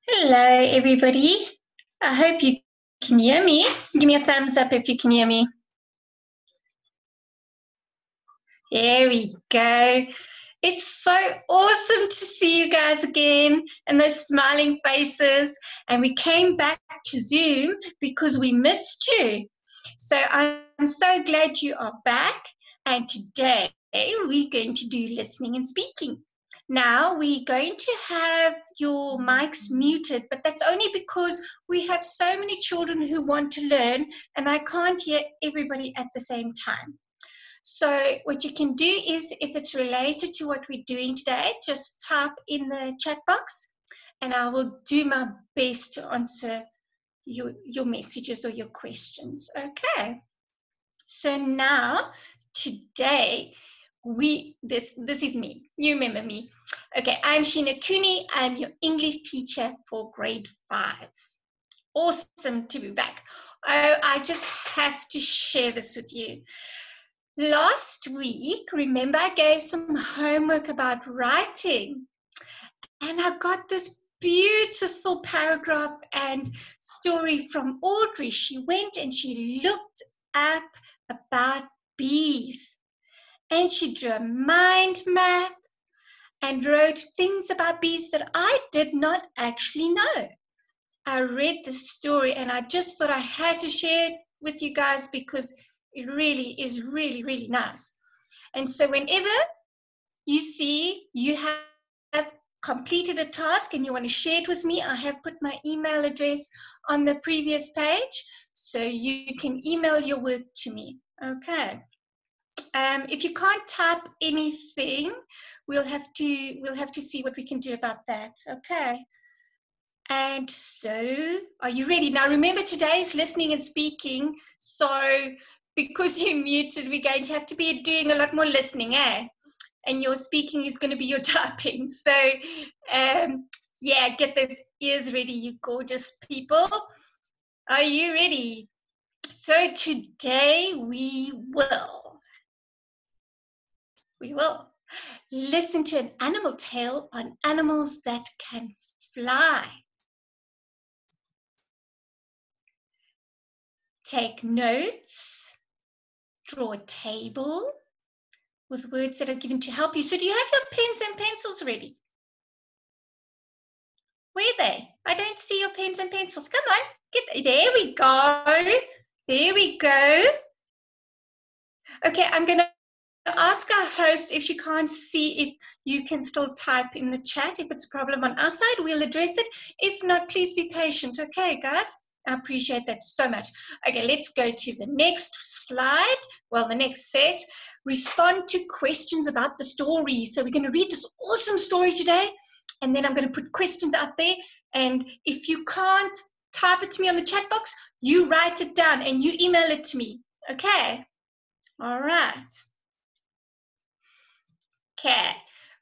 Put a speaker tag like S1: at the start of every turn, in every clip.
S1: Hello, everybody. I hope you can hear me. Give me a thumbs up if you can hear me. There we go. It's so awesome to see you guys again and those smiling faces. And we came back to Zoom because we missed you. So I'm so glad you are back. And today we're going to do listening and speaking. Now we're going to have your mics muted, but that's only because we have so many children who want to learn and I can't hear everybody at the same time. So what you can do is, if it's related to what we're doing today, just type in the chat box and I will do my best to answer your messages or your questions. Okay. So now, today, this is me. You remember me. Okay, I'm Sheena Cooney. I'm your English teacher for grade 5. Awesome to be back. Oh, I just have to share this with you. Last week, remember I gave some homework about writing, and I got this beautiful paragraph and story from Audrey. She went and she looked up about bees, and she drew a mind map and wrote things about bees that I did not actually know. I read the story and I just thought I had to share it with you guys because it really is really nice. And so whenever you see you have completed a task and you want to share it with me, I have put my email address on the previous page so you can email your work to me. Okay. If you can't type anything, we'll have to see what we can do about that. Okay. And so, are you ready? Now, remember, today is listening and speaking. So, because you're muted, we're going to have to be doing a lot more listening, eh? And your speaking is going to be your typing. So, yeah, get those ears ready, you gorgeous people. Are you ready? So, today we will listen to an animal tale on animals that can fly. Take notes, draw a table with words that are given to help you. So do you have your pens and pencils ready? Where are they? I don't see your pens and pencils. Come on, there we go. There we go. Okay, I'm going to ask our host if she can't see if you can still type in the chat. If it's a problem on our side, we'll address it. If not, please be patient. Okay, guys? I appreciate that so much. Okay, let's go to the next slide. Well, the next set. Respond to questions about the story. So we're going to read this awesome story today, and then I'm going to put questions out there. And if you can't type it to me on the chat box, you write it down and you email it to me. Okay? All right. Okay.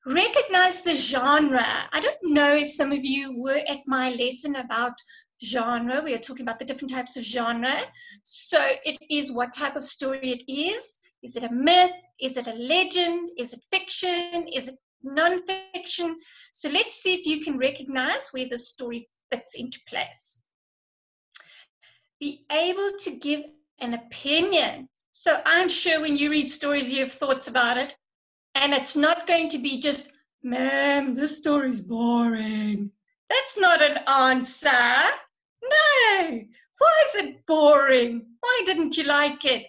S1: Recognize the genre. I don't know if some of you were at my lesson about genre. We are talking about the different types of genre. So it is what type of story it is. Is it a myth? Is it a legend? Is it fiction? Is it non-fiction? So let's see if you can recognize where the story fits into place. Be able to give an opinion. So I'm sure when you read stories, you have thoughts about it. And it's not going to be just, ma'am, this story's boring. That's not an answer. No. Why is it boring? Why didn't you like it?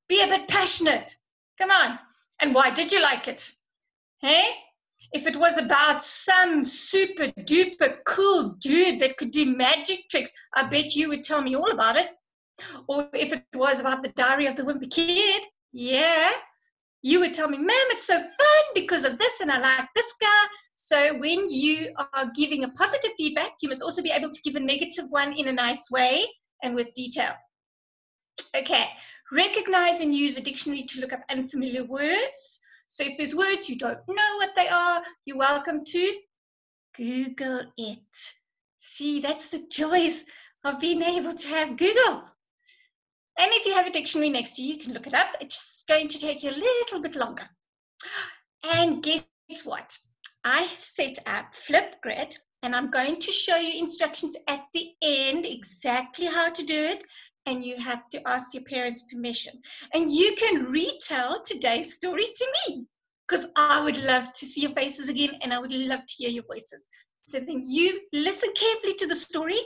S1: Be a bit passionate. Come on. And why did you like it? Hey? If it was about some super duper cool dude that could do magic tricks, I bet you would tell me all about it. Or if it was about the Diary of the Wimpy Kid, yeah, you would tell me, ma'am, it's so fun because of this and I like this guy. So when you are giving a positive feedback, you must also be able to give a negative one in a nice way and with detail. Okay, recognize and use a dictionary to look up unfamiliar words. So if there's words you don't know what they are, you're welcome to Google it. See, that's the joys of being able to have Google. And if you have a dictionary next to you, you can look it up. It's just going to take you a little bit longer. And guess what? I have set up Flipgrid And I'm going to show you instructions at the end, exactly how to do it. And you have to ask your parents' permission. And you can retell today's story to me, because I would love to see your faces again, and I would love to hear your voices. So then you listen carefully to the story,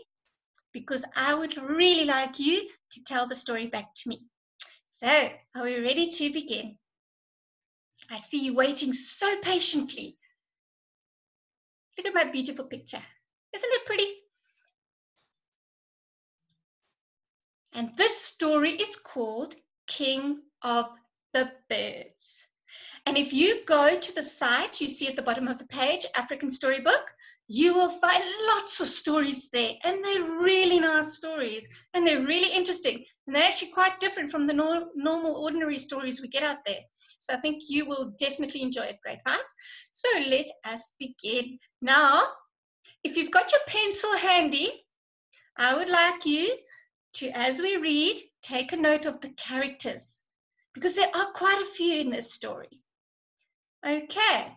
S1: because I would really like you to tell the story back to me. So, are we ready to begin? I see you waiting so patiently. Look at my beautiful picture. Isn't it pretty? And this story is called King of the Birds. And if you go to the site, you see at the bottom of the page, African Storybook, you will find lots of stories there. And they're really nice stories. And they're really interesting. And they're actually quite different from the normal, ordinary stories we get out there. So I think you will definitely enjoy it, grade 5s. So let us begin. Now, if you've got your pencil handy, I would like you to, as we read, take a note of the characters, because there are quite a few in this story. Okay,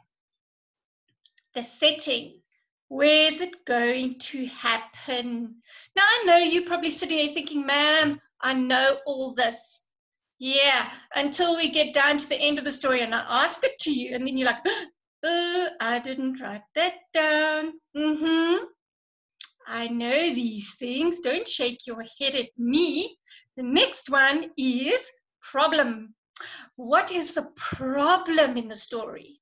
S1: the setting. Where's it going to happen? Now, I know you're probably sitting there thinking, ma'am, I know all this. Yeah, until we get down to the end of the story and I ask it to you, and then you're like, I didn't write that down. I know these things. Don't shake your head at me. The next one is problem. What is the problem in the story?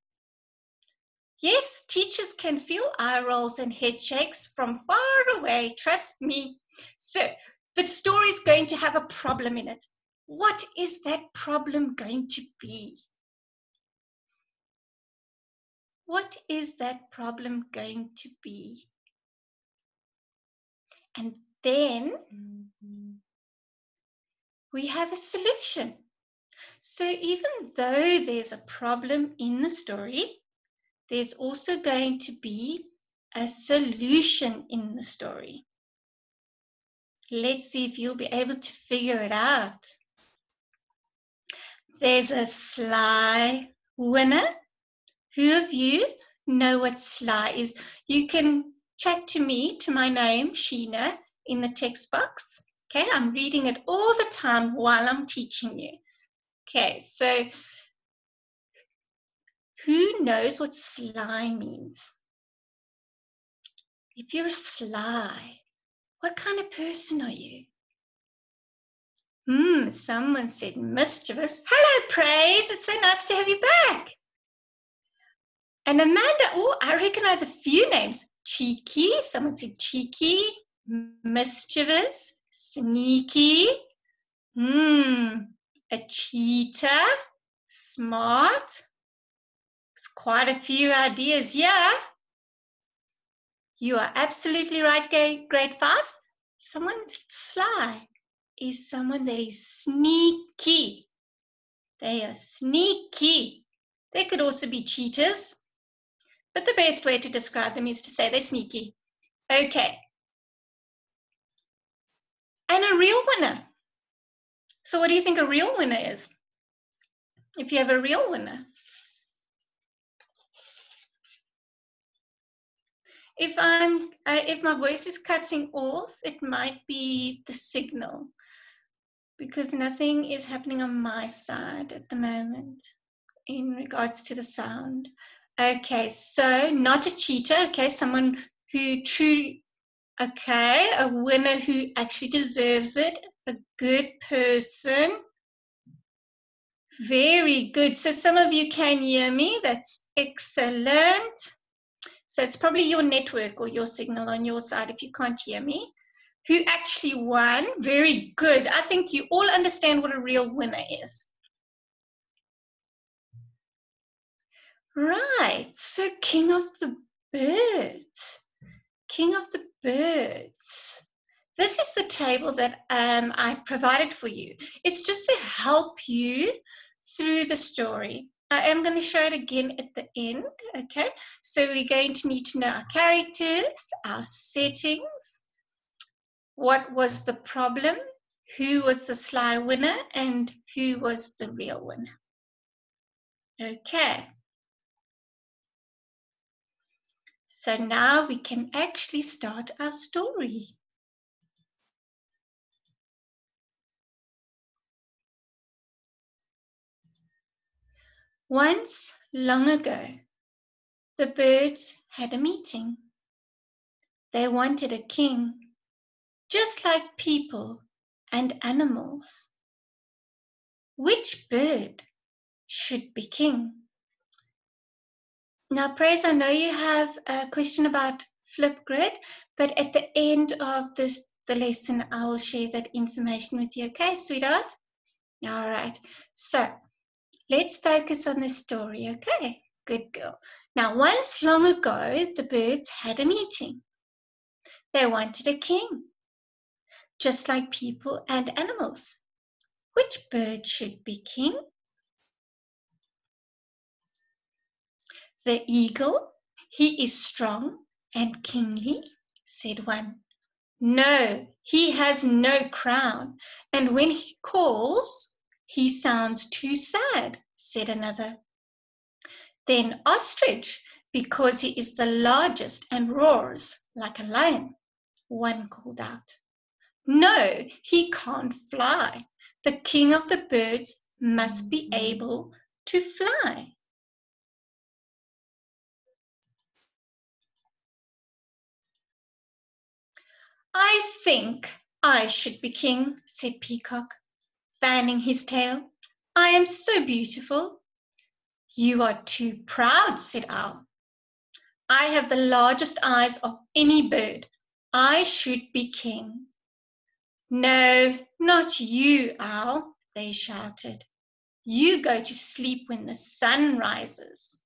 S1: Yes, teachers can feel eye rolls and head shakes from far away, trust me. So the story is going to have a problem in it. What is that problem going to be? What is that problem going to be? And then we have a solution. So even though there's a problem in the story, there's also going to be a solution in the story. Let's see if you'll be able to figure it out. There's a sly winner. Who of you know what sly is? You can chat to me, to my name, Sheena, in the text box. Okay, I'm reading it all the time while I'm teaching you. Okay, so who knows what sly means? If you're sly, what kind of person are you? Someone said mischievous. Hello, Praise. It's so nice to have you back. And Amanda, I recognize a few names. Cheeky, someone said cheeky, mischievous, sneaky, a cheater, smart. There's quite a few ideas here. You are absolutely right, grade 5s. Someone sly is someone that is sneaky. They are sneaky. They could also be cheaters, but the best way to describe them is to say they're sneaky. Okay. And a real winner. So what do you think a real winner is? If you have a real winner. If my voice is cutting off, it might be the signal, because nothing is happening on my side at the moment in regards to the sound. Okay, so not a cheater. Okay, someone who truly, okay, a winner who actually deserves it, a good person. Very good. So some of you can hear me. That's excellent. So it's probably your network or your signal on your side if you can't hear me. Who actually won? Very good. I think you all understand what a real winner is. Right. So King of the Birds. King of the Birds. This is the table that I've provided for you. It's just to help you through the story. I am going to show it again at the end, okay? So we're going to need to know our characters, our settings, what was the problem, who was the sly winner, and who was the real winner. Okay. So now we can actually start our story. Once, long ago, the birds had a meeting. They wanted a king, just like people and animals. Which bird should be king? Now, Praise, I know you have a question about Flipgrid, but at the end of the lesson, I will share that information with you. Okay, sweetheart? All right. So let's focus on the story, okay? Good girl. Now, once long ago, the birds had a meeting. They wanted a king, just like people and animals. Which bird should be king? The eagle. He is strong and kingly, said one. No, he has no crown, and when he calls, he sounds too sad, said another. Then ostrich, because he is the largest and roars like a lion, one called out. No, he can't fly. The king of the birds must be able to fly. I think I should be king, said Peacock, fanning his tail. I am so beautiful. You are too proud, said Owl. I have the largest eyes of any bird. I should be king. No, not you, Owl, they shouted. You go to sleep when the sun rises.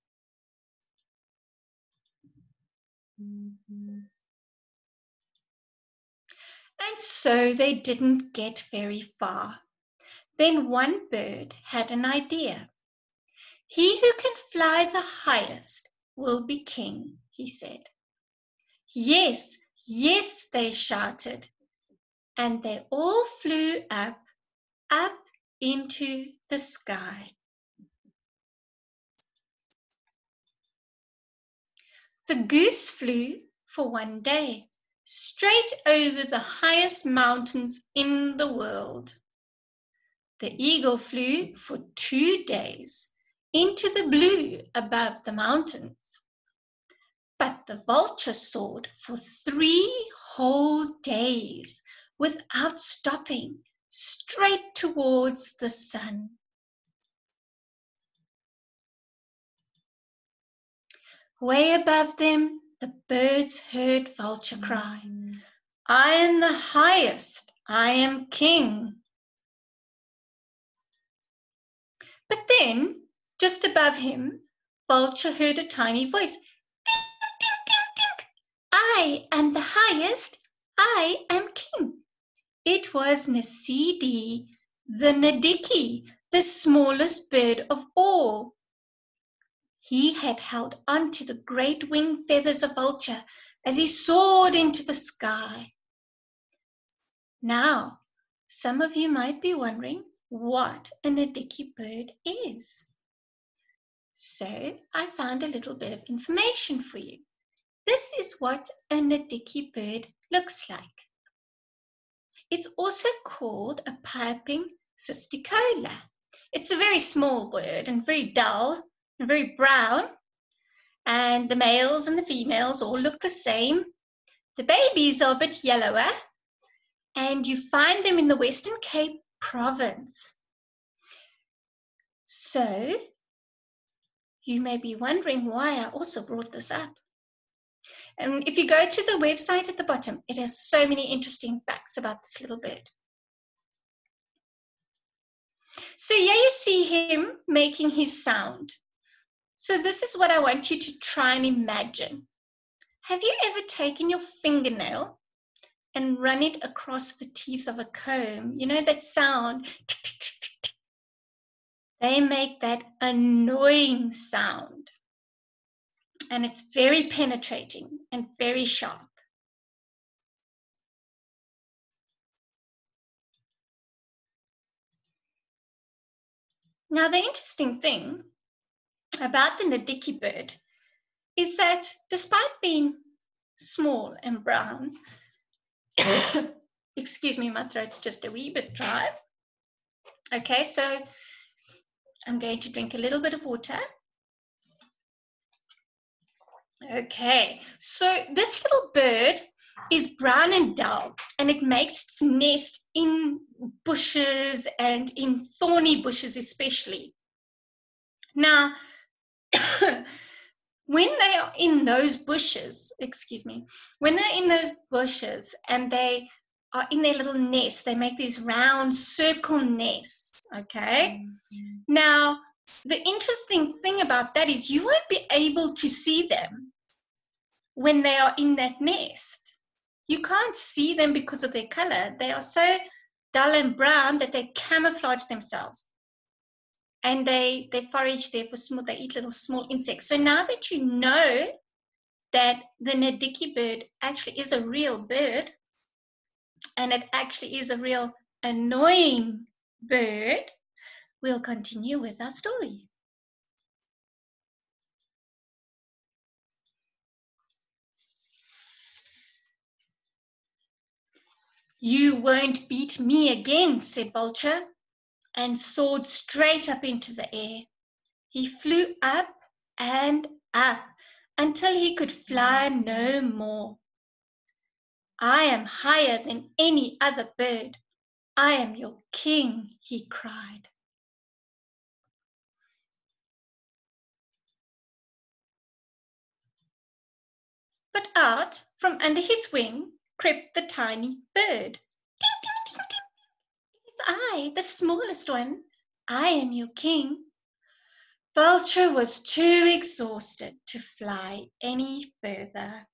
S1: And so they didn't get very far. Then one bird had an idea. He who can fly the highest will be king, he said. Yes, yes, they shouted, and they all flew up into the sky. The goose flew for one day, straight over the highest mountains in the world. The eagle flew for 2 days into the blue above the mountains. But the vulture soared for 3 whole days without stopping, straight towards the sun. Way above them, the birds heard Vulture cry, I am the highest, I am king. But then, just above him, Vulture heard a tiny voice, ding, ding, ding, ding. I am the highest, I am king. It was Nasidi, the Nadiki, the smallest bird of all. He had held on to the great wing feathers of Vulture as he soared into the sky. Now, some of you might be wondering what a Nadiki bird is. So I found a little bit of information for you. This is what a Nadiki bird looks like. It's also called a piping cisticola. It's a very small bird and very dull and very brown. And the males and the females all look the same. The babies are a bit yellower. And you find them in the Western Cape province. So you may be wondering why I also brought this up. And if you go to the website at the bottom, it has so many interesting facts about this little bird. So here you see him making his sound. So this is what I want you to try and imagine. Have you ever taken your fingernail and run it across the teeth of a comb? You know that sound? They make that annoying sound. And it's very penetrating and very sharp. Now, the interesting thing about the Nadiki bird is that despite being small and brown, excuse me, my throat's just a wee bit dry. Okay, so I'm going to drink a little bit of water. Okay, so this little bird is brown and dull, and it makes its nest in bushes and in thorny bushes especially. Now, when they are in those bushes, when they're in those bushes and they are in their little nest, they make these round circle nests, okay? Mm-hmm. Now, the interesting thing about that is you won't be able to see them when they are in that nest. You can't see them because of their color. They are so dull and brown that they camouflage themselves. And they forage there for small, they eat little small insects. So now that you know that the Nadiki bird actually is a real bird, and it actually is a real annoying bird, we'll continue with our story. You won't beat me again, said Vulture, and soared straight up into the air. He flew up and up until he could fly no more. I am higher than any other bird. I am your king, he cried. But out from under his wing crept the tiny bird. Ding, ding, ding, ding. It is I, the smallest one. I am your king. Vulture was too exhausted to fly any further.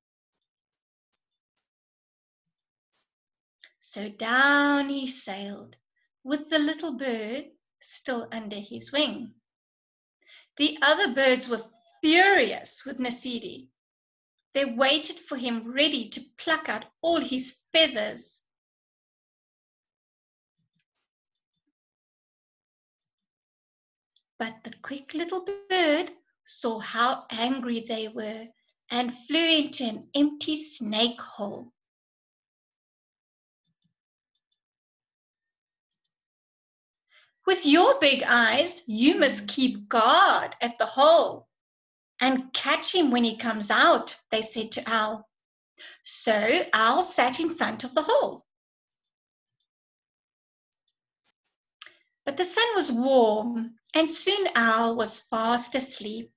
S1: So down he sailed, with the little bird still under his wing. The other birds were furious with Nasiri. They waited for him, ready to pluck out all his feathers. But the quick little bird saw how angry they were and flew into an empty snake hole. With your big eyes, you must keep guard at the hole and catch him when he comes out, they said to Owl. So Owl sat in front of the hole. But the sun was warm, and soon Owl was fast asleep.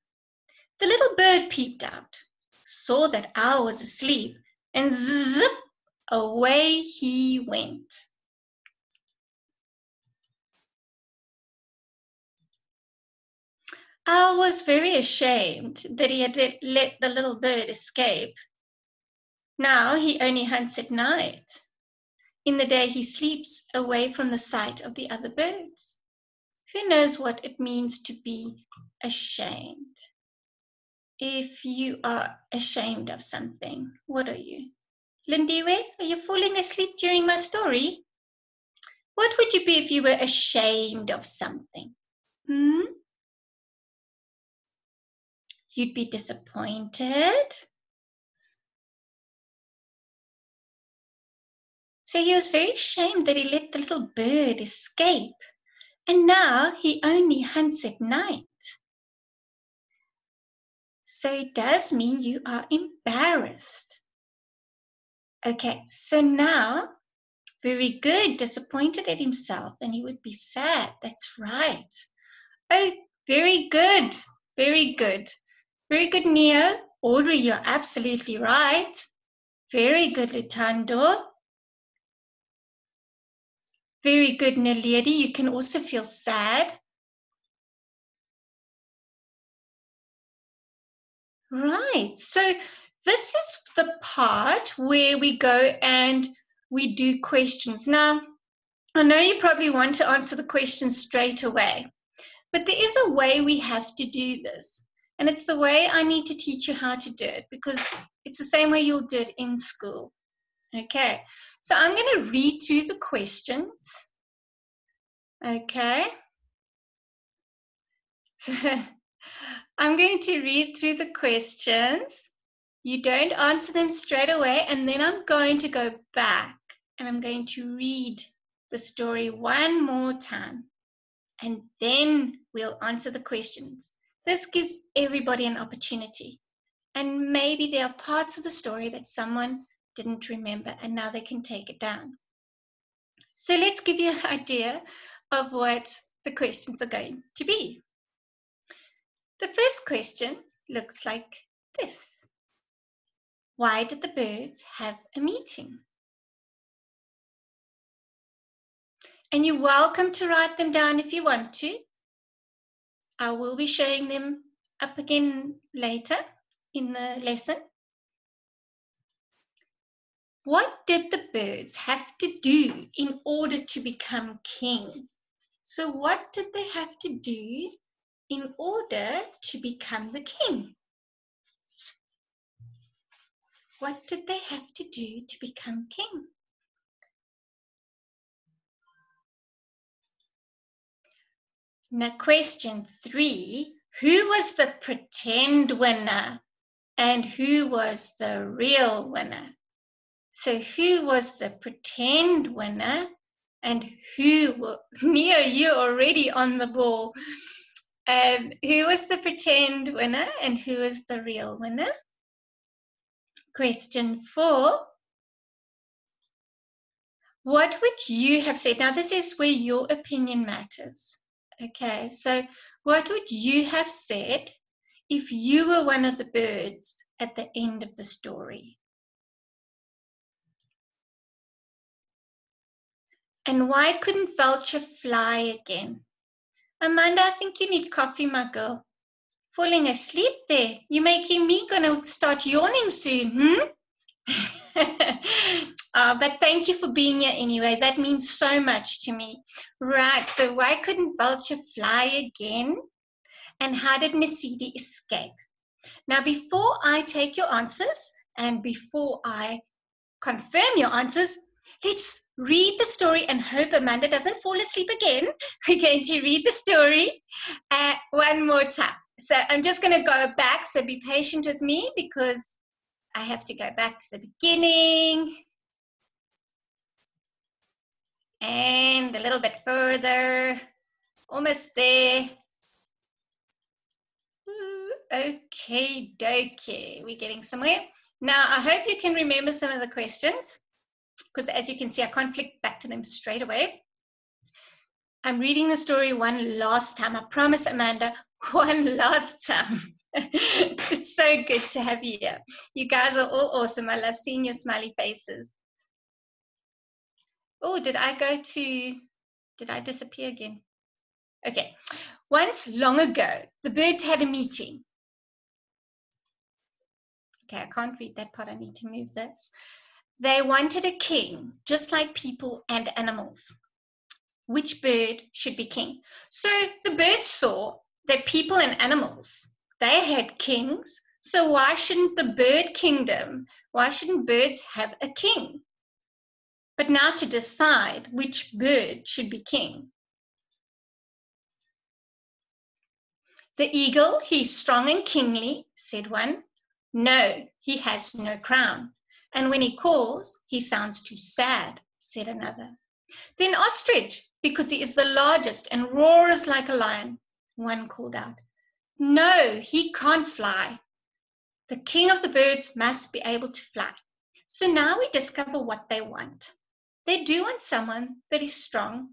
S1: The little bird peeped out, saw that Owl was asleep, and zip, away he went. Owl was very ashamed that he had let the little bird escape. Now he only hunts at night. In the day he sleeps away from the sight of the other birds. Who knows what it means to be ashamed? If you are ashamed of something, what are you? Lindiwe, are you falling asleep during my story? What would you be if you were ashamed of something? You'd be disappointed. So he was very ashamed that he let the little bird escape. And now he only hunts at night. So it does mean you are embarrassed. Okay, so now, very good, disappointed at himself, and he would be sad. That's right. Oh, very good, very good. Very good, Neo. Audrey, you're absolutely right. Very good, Lutando. Very good, Naledi. You can also feel sad. Right. So this is the part where we go and we do questions. Now, I know you probably want to answer the question straight away, but there is a way we have to do this. And it's the way I need to teach you how to do it, because it's the same way you'll do it in school. Okay. So I'm going to read through the questions. Okay. So I'm going to read through the questions. You don't answer them straight away, and then I'm going to go back and I'm going to read the story one more time, and then we'll answer the questions. This gives everybody an opportunity, and maybe there are parts of the story that someone didn't remember, and now they can take it down. So let's give you an idea of what the questions are going to be. The first question looks like this. Why did the birds have a meeting? And you're welcome to write them down if you want to. I will be showing them up again later in the lesson. What did the birds have to do in order to become king? So what did they have to do in order to become the king? What did they have to do to become king? Now, question 3, who was the pretend winner and who was the real winner? So who was the pretend winner and who, Neo, you're already on the ball. Who was the pretend winner and who was the real winner? Question 4, what would you have said? Now, this is where your opinion matters. Okay, so what would you have said if you were one of the birds at the end of the story? And why couldn't Vulture fly again? Amanda, I think you need coffee, my girl. Falling asleep there. You're making me gonna start yawning soon, but thank you for being here anyway. That means so much to me. Right, so why couldn't Vulture fly again? And how did Nasidi escape? Now, before I take your answers and before I confirm your answers, let's read the story and hope Amanda doesn't fall asleep again. We're going to read the story one more time. So I'm just going to go back, so be patient with me because I have to go back to the beginning and a little bit further, almost there. Okay, dokie, we're getting somewhere. Now, I hope you can remember some of the questions because as you can see, I can't flick back to them straight away. I'm reading the story one last time. I promise, Amanda, one last time. It's so good to have you here. You guys are all awesome. I love seeing your smiley faces. Oh, did I disappear again? Okay. Once long ago, the birds had a meeting. Okay, I can't read that part. I need to move this. They wanted a king, just like people and animals. Which bird should be king? So the birds saw that people and animals, they had kings. So why shouldn't the bird kingdom, why shouldn't birds have a king? But now to decide which bird should be king. The eagle, he's strong and kingly, said one. No, he has no crown. And when he calls, he sounds too sad, said another. Then ostrich, because he is the largest and roars like a lion, one called out. No, he can't fly. The king of the birds must be able to fly. So now we discover what they want. They do want someone that is strong,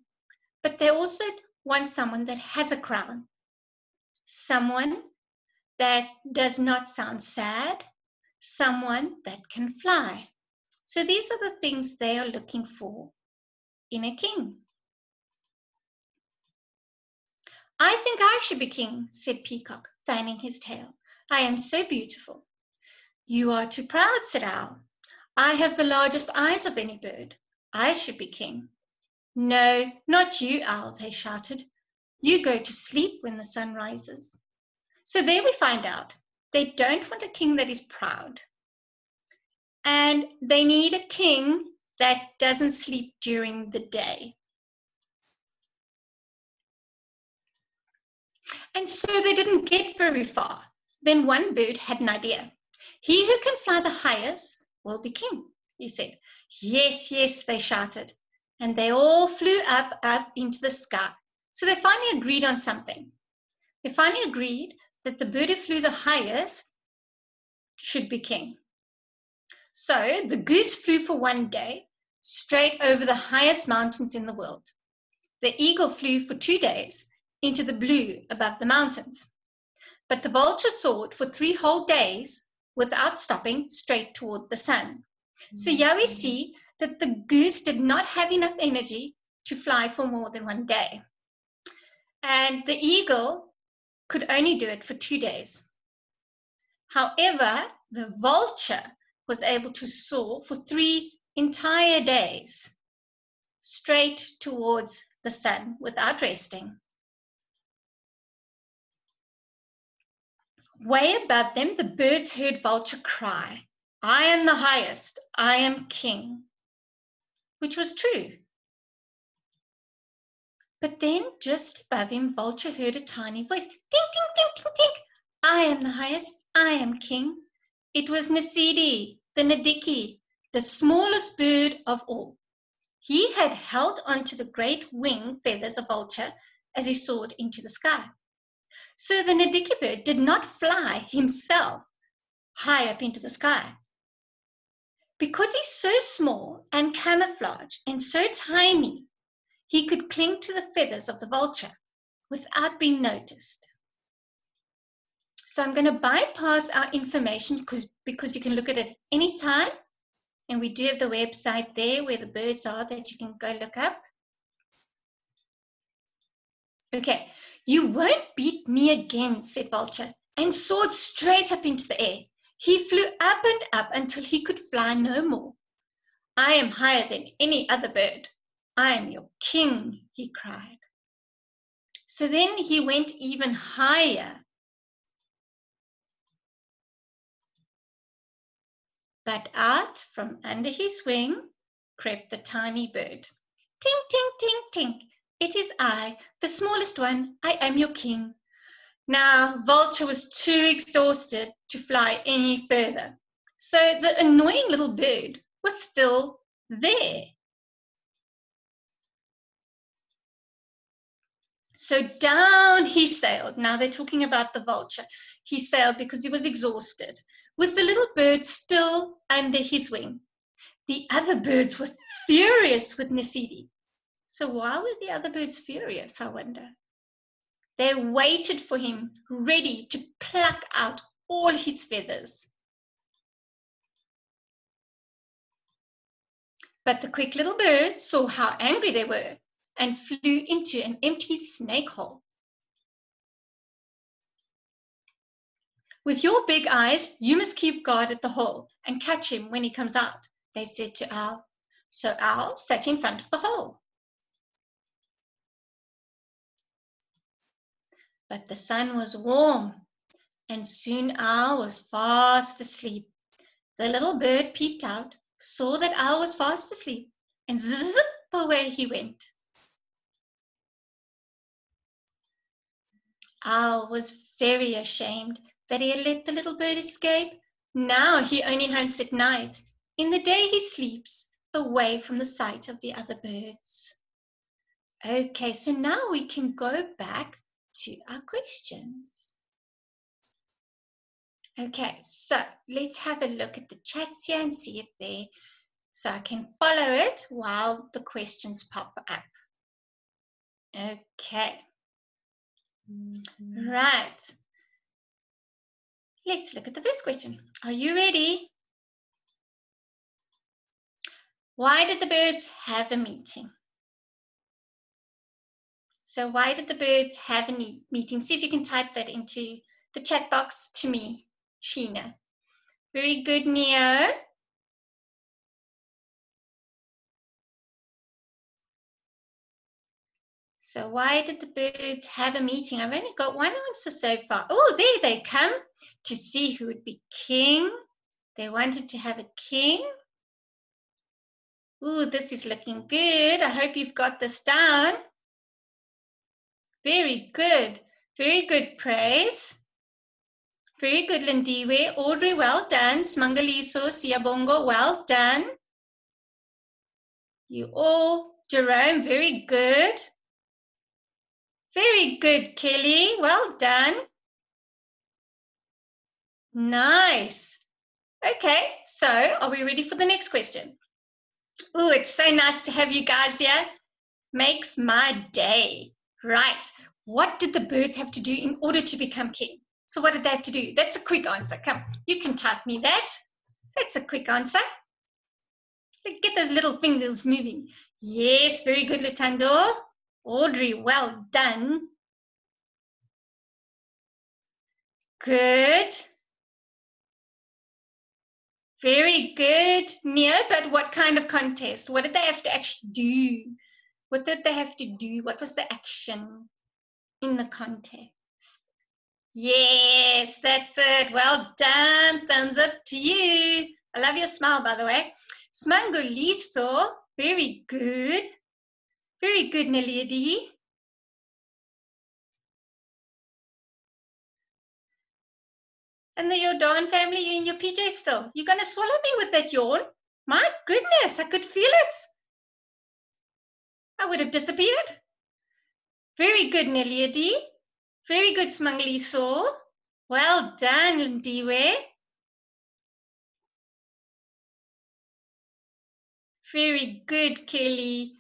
S1: but they also want someone that has a crown. Someone that does not sound sad, someone that can fly. So these are the things they are looking for in a king. I think I should be king, said Peacock, fanning his tail. I am so beautiful. You are too proud, said Owl. I have the largest eyes of any bird. I should be king. No, not you, Owl, they shouted. You go to sleep when the sun rises. So there we find out they don't want a king that is proud. And they need a king that doesn't sleep during the day. And so they didn't get very far. Then one bird had an idea. He who can fly the highest will be king, he said. Yes, yes, they shouted. And they all flew up into the sky. So they finally agreed on something. They finally agreed that the bird who flew the highest should be king. So the goose flew for one day straight over the highest mountains in the world. The eagle flew for 2 days into the blue above the mountains. But the vulture soared for 3 whole days without stopping straight toward the sun. So here we see that the goose did not have enough energy to fly for more than 1 day. And the eagle could only do it for 2 days. However, the vulture was able to soar for 3 entire days straight towards the sun without resting. Way above them, the birds heard vulture cry, I am the highest, I am king, which was true. But then just above him, vulture heard a tiny voice, tink, tink, tink, tink, tink, I am the highest, I am king. It was Nasidi, the Nadiki, the smallest bird of all. He had held onto the great wing feathers of vulture as he soared into the sky. So the Nadiki bird did not fly himself high up into the sky. Because he's so small and camouflaged and so tiny, he could cling to the feathers of the vulture without being noticed. So I'm going to bypass our information because you can look at it any time. And we do have the website there where the birds are that you can go look up. Okay, you won't beat me again, said Vulture, and soared straight up into the air. He flew up and up until he could fly no more. I am higher than any other bird. I am your king, he cried. So then he went even higher. But out from under his wing crept the tiny bird. Tink, tink, tink, tink. It is I, the smallest one. I am your king. Now, Vulture was too exhausted to fly any further. So the annoying little bird was still there. So down he sailed. Now they're talking about the vulture. He sailed because he was exhausted, with the little bird still under his wing. The other birds were furious with Nasidi. So why were the other birds furious, I wonder? They waited for him, ready to pluck out all his feathers. But the quick little bird saw how angry they were and flew into an empty snake hole. With your big eyes, you must keep guard at the hole and catch him when he comes out, they said to Owl. So Owl sat in front of the hole. But the sun was warm, and soon Owl was fast asleep. The little bird peeped out, saw that Owl was fast asleep, and zip away he went. Owl was very ashamed that he had let the little bird escape. Now he only hunts at night. In the day he sleeps, away from the sight of the other birds. Okay, so now we can go back to our questions. Okay, so let's have a look at the chats here and see if they, so I can follow it while the questions pop up. Okay. Right. Let's look at the first question. Are you ready? Why did the birds have a meeting? So why did the birds have a meeting? See if you can type that into the chat box to me, Sheena. Very good, Neo. So why did the birds have a meeting? I've only got one answer so far. Oh, there they come to see who would be king. They wanted to have a king. Ooh, this is looking good. I hope you've got this down. Very good. Very good, Praise. Very good, Lindiwe. Audrey, well done. Smangaliso, Siabongo, well done. You all. Jerome, very good. Very good, Kelly. Well done. Nice. Okay, so are we ready for the next question? Oh, it's so nice to have you guys here. Makes my day. Right. What did the birds have to do in order to become king? So what did they have to do? That's a quick answer. Come, you can type me that. That's a quick answer. Get those little fingers moving. Yes, very good, Lutando. Audrey, well done. Good. Very good, Nia, but what kind of contest? What did they have to actually do? What did they have to do? What was the action in the contest? Yes, that's it. Well done. Thumbs up to you. I love your smile, by the way. Smangoliso, very good. Very good, Naledi. And the Jordan family, you in your PJ still. You're going to swallow me with that yawn? My goodness, I could feel it. I would have disappeared. Very good, Naledi. Very good, Smangaliso. Well done, Ndiwe. Very good, Kelly.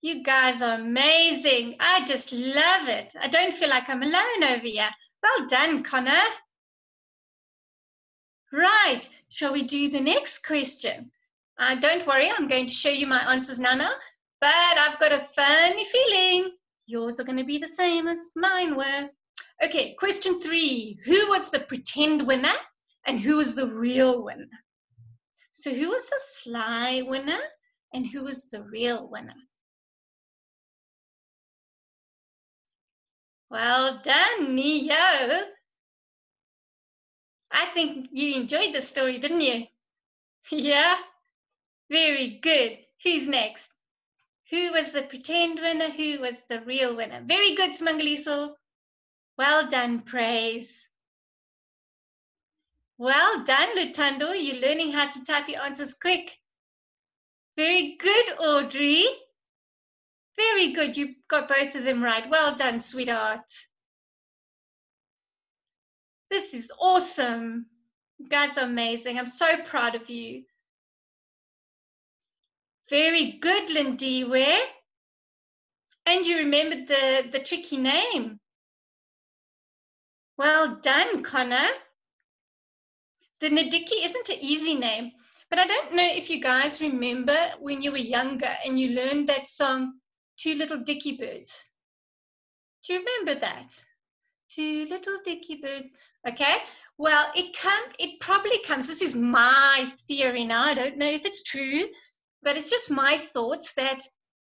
S1: You guys are amazing. I just love it. I don't feel like I'm alone over here. Well done, Connor. Right, shall we do the next question? Don't worry, I'm going to show you my answers, Nana, but I've got a funny feeling yours are going to be the same as mine were. Okay, question 3. Who was the pretend winner and who was the real winner? So who was the sly winner and who was the real winner? Well done, Neo. I think you enjoyed the story, didn't you? Yeah? Very good. Who's next? Who was the pretend winner? Who was the real winner? Very good, Smangaliso. Well done, Praise. Well done, Lutando. You're learning how to type your answers quick. Very good, Audrey. Very good. You got both of them right. Well done, sweetheart. This is awesome. You guys are amazing. I'm so proud of you. Very good, Lindiwe. And you remembered the tricky name. Well done, Connor. The Nadiki isn't an easy name, but I don't know if you guys remember when you were younger and you learned that song, Two Little Dicky Birds. Do you remember that? Two little dicky birds. Okay. Well, it probably comes. This is my theory now. I don't know if it's true, but it's just my thoughts that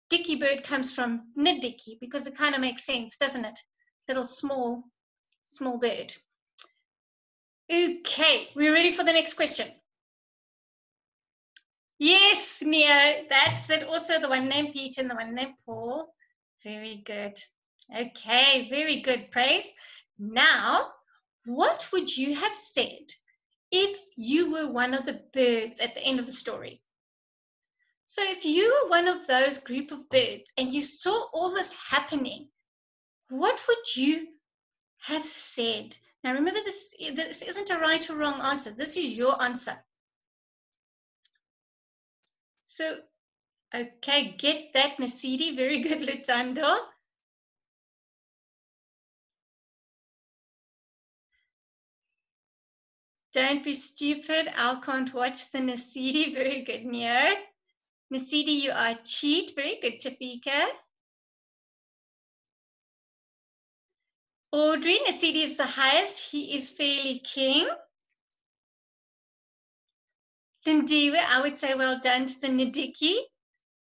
S1: dicky bird comes from niddicky because it kind of makes sense, doesn't it? Little small bird. Okay, we're ready for the next question. Yes, Neo, that's it. Also the one named Peter and the one named Paul. Very good. Okay, very good, Praise. Now, what would you have said if you were one of the birds at the end of the story? So if you were one of those group of birds and you saw all this happening, what would you have said? Now remember, this isn't a right or wrong answer. This is your answer. So, okay, get that, Nasidi. Very good, Lutando. Don't be stupid. I can't watch the Nasidi. Very good, Neo. Nasidi, you are cheat. Very good, Tafika. Audrey, Nasidi is the highest. He is fairly king. Lindiwe, I would say well done to the Nadiki.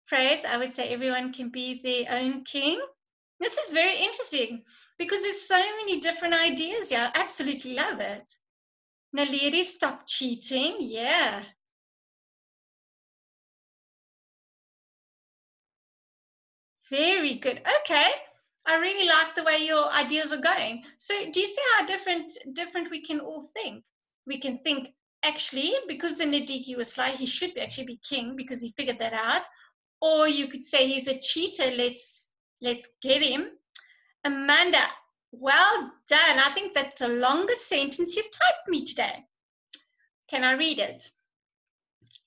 S1: Praise, I would say everyone can be their own king. This is very interesting because there's so many different ideas here. I absolutely love it. Naledi, stop cheating. Yeah. Very good. Okay. I really like the way your ideas are going. So do you see how different we can all think? We can think, actually, because the Nadiki was sly, he should actually be king because he figured that out. Or you could say he's a cheater, let's get him. Amanda, well done. I think that's the longest sentence you've typed me today. Can I read it?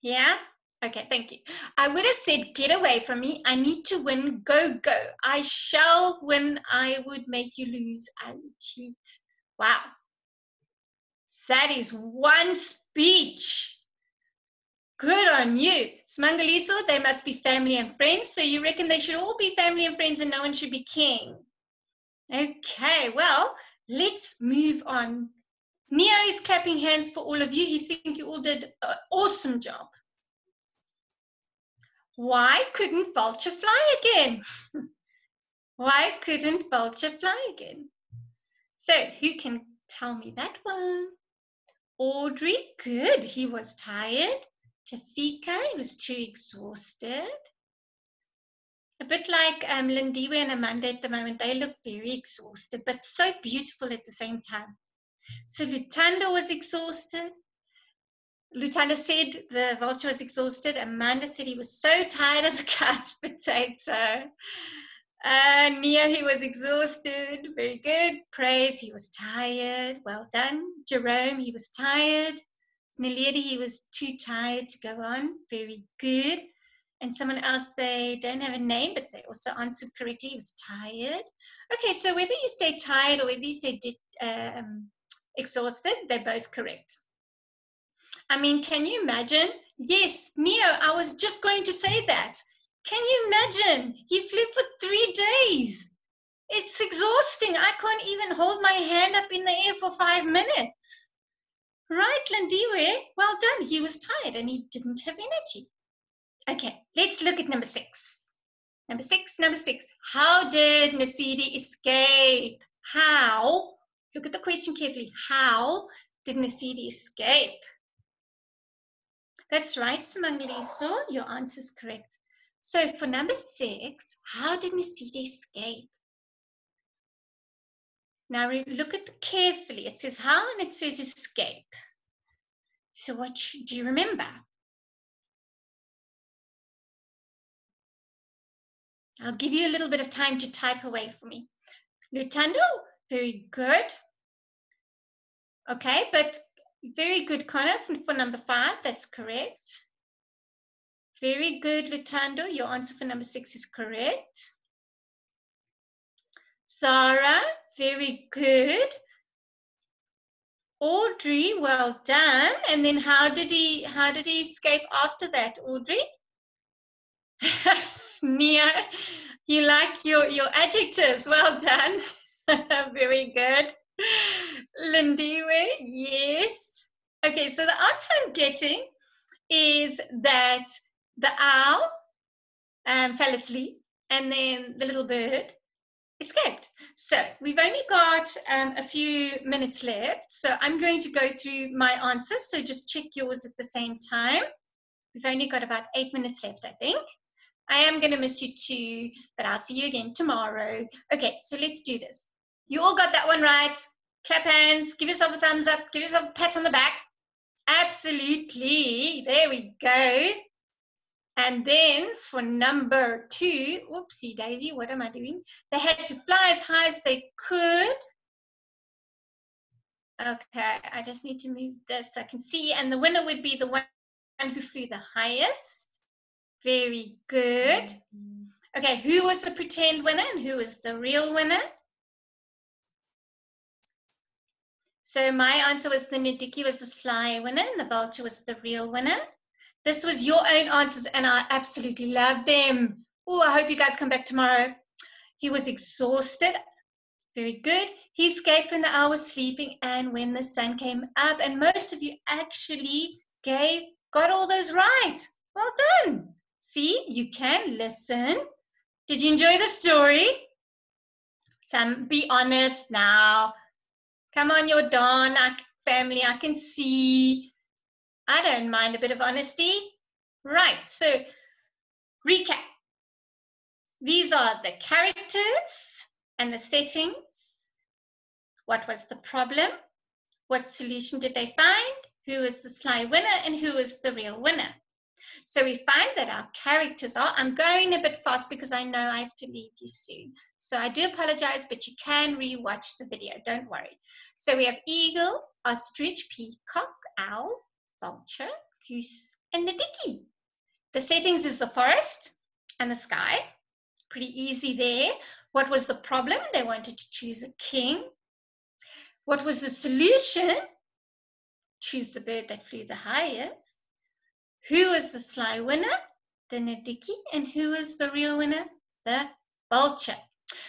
S1: Yeah? Okay, thank you. I would have said, get away from me. I need to win. Go, go. I shall win. I would make you lose. I would cheat. Wow. That is one speech. Good on you. Smangaliso, they must be family and friends. So you reckon they should all be family and friends and no one should be king? Okay, well, let's move on. Neo is clapping hands for all of you. He thinks you all did an awesome job. Why couldn't Vulture fly again? Why couldn't Vulture fly again? So who can tell me that one? Audrey, good. He was tired. Tafika, he was too exhausted. A bit like Lindiwe and Amanda at the moment, they look very exhausted, but so beautiful at the same time. So Lutanda was exhausted. Lutanda said the vulture was exhausted. Amanda said he was so tired as a couch potato. Neo, he was exhausted. Very good. Praise, he was tired. Well done. Jerome, he was tired. Naledi, he was too tired to go on. Very good. And someone else, they don't have a name, but they also answered correctly. He was tired. Okay, so whether you say tired or whether you say exhausted, they're both correct. I mean, can you imagine? Yes, Neo, I was just going to say that. Can you imagine? He flew for 3 days. It's exhausting. I can't even hold my hand up in the air for 5 minutes. Right, Lindiwe? Well done. He was tired and he didn't have energy. Okay, let's look at number 6. Number six. How did Nasidi escape? How? Look at the question carefully. How did Nasidi escape? That's right, Simangaliso. Your answer is correct. So for number 6, how did Nasidi escape? Now look at it carefully. It says how and it says escape. So what do you remember? I'll give you a little bit of time to type away for me. Lutando, very good. Okay, but very good, Connor, for number 5. That's correct. Very good, Lutando. Your answer for number 6 is correct. Zara, very good. Audrey, well done. And then how did he escape after that, Audrey? Nia, you like your adjectives. Well done. Very good. Lindiwe, yes. Okay, so the answer I'm getting is that the owl fell asleep and then the little bird escaped. So we've only got a few minutes left. So I'm going to go through my answers. So just check yours at the same time. We've only got about 8 minutes left, I think. I am going to miss you too, but I'll see you again tomorrow. Okay, so let's do this. You all got that one right. Clap hands, give yourself a thumbs up, give yourself a pat on the back. Absolutely. There we go. And then for number 2, oopsie daisy, what am I doing? They had to fly as high as they could. Okay, I just need to move this so I can see. And the winner would be the one who flew the highest. Very good. Okay, who was the pretend winner and who was the real winner? So my answer was the Nadiki was the sly winner and the vulture was the real winner. This was your own answers and I absolutely love them. Oh, I hope you guys come back tomorrow. He was exhausted. Very good. He escaped when the owl was sleeping and when the sun came up. And most of you actually got all those right. Well done. See, you can listen. Did you enjoy the story? Be honest now. Come on, your Don family, I can see. I don't mind a bit of honesty. Right, so recap. These are the characters and the settings. What was the problem? What solution did they find? Who is the sly winner and who is the real winner? So we find that our characters are, I'm going a bit fast because I know I have to leave you soon. So I do apologize, but you can re-watch the video, don't worry. So we have eagle, ostrich, peacock, owl, vulture, goose, and the dicky. The settings is the forest and the sky. Pretty easy there. What was the problem? They wanted to choose a king. What was the solution? Choose the bird that flew the highest. Who is the sly winner? The Nadiki. And who is the real winner? The vulture.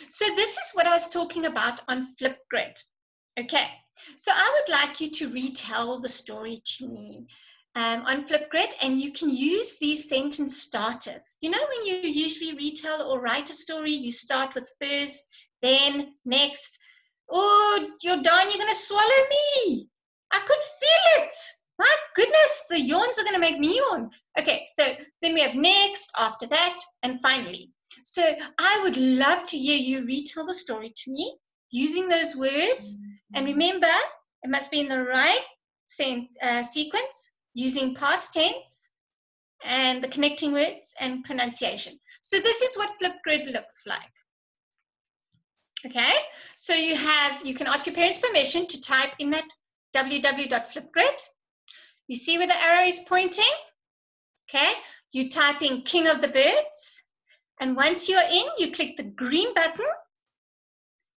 S1: So this is what I was talking about on Flipgrid. Okay, so I would like you to retell the story to me on Flipgrid, and you can use these sentence starters. You know, when you usually retell or write a story, you start with first, then, next. Oh, you're done, you're going to swallow me. I could feel it. My goodness, the yawns are going to make me yawn. Okay, so then we have next, after that, and finally. So I would love to hear you retell the story to me using those words. And remember, it must be in the right sequence, using past tense and the connecting words and pronunciation. So this is what Flipgrid looks like. Okay, so you can ask your parents' permission to type in that www.flipgrid. You see where the arrow is pointing? Okay, you type in King of the Birds, and once you're in, you click the green button,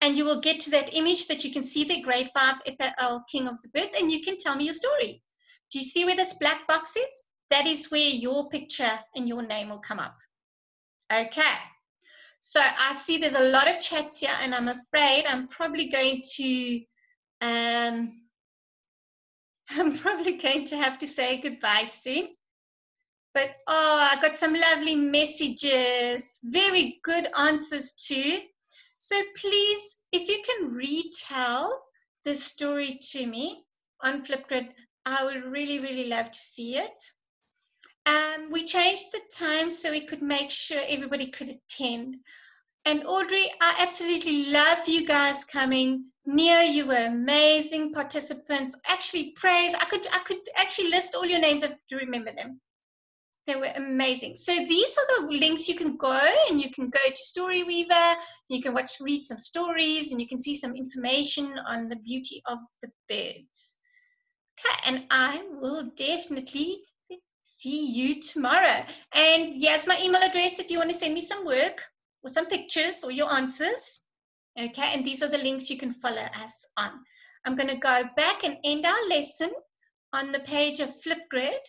S1: and you will get to that image that you can see the grade 5 FAL King of the Birds, and you can tell me your story. Do you see where this black box is? That is where your picture and your name will come up. Okay, so I see there's a lot of chats here, and I'm afraid I'm probably going to have to say goodbye soon. But oh, I got some lovely messages, very good answers too. So please, if you can retell the story to me on Flipgrid, I would really, really love to see it. We changed the time so we could make sure everybody could attend. And Audrey, I absolutely love you guys coming. Nia, you were amazing participants. Actually, praise. I could actually list all your names if you remember them. They were amazing. So these are the links you can go, and you can go to Storyweaver. You can read some stories, and you can see some information on the beauty of the birds. Okay, and I will definitely see you tomorrow. And here's my email address if you want to send me some work or some pictures or your answers. Okay, and these are the links you can follow us on. I'm going to go back and end our lesson on the page of Flipgrid,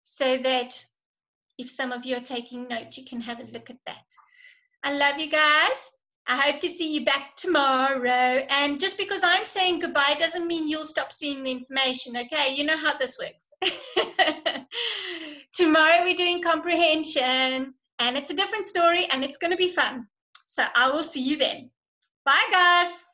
S1: so that if some of you are taking notes, you can have a look at that. I love you guys. I hope to see you back tomorrow. And just because I'm saying goodbye doesn't mean you'll stop seeing the information, okay? You know how this works. Tomorrow we're doing comprehension, and it's a different story, and it's going to be fun. So I will see you then. Bye, guys.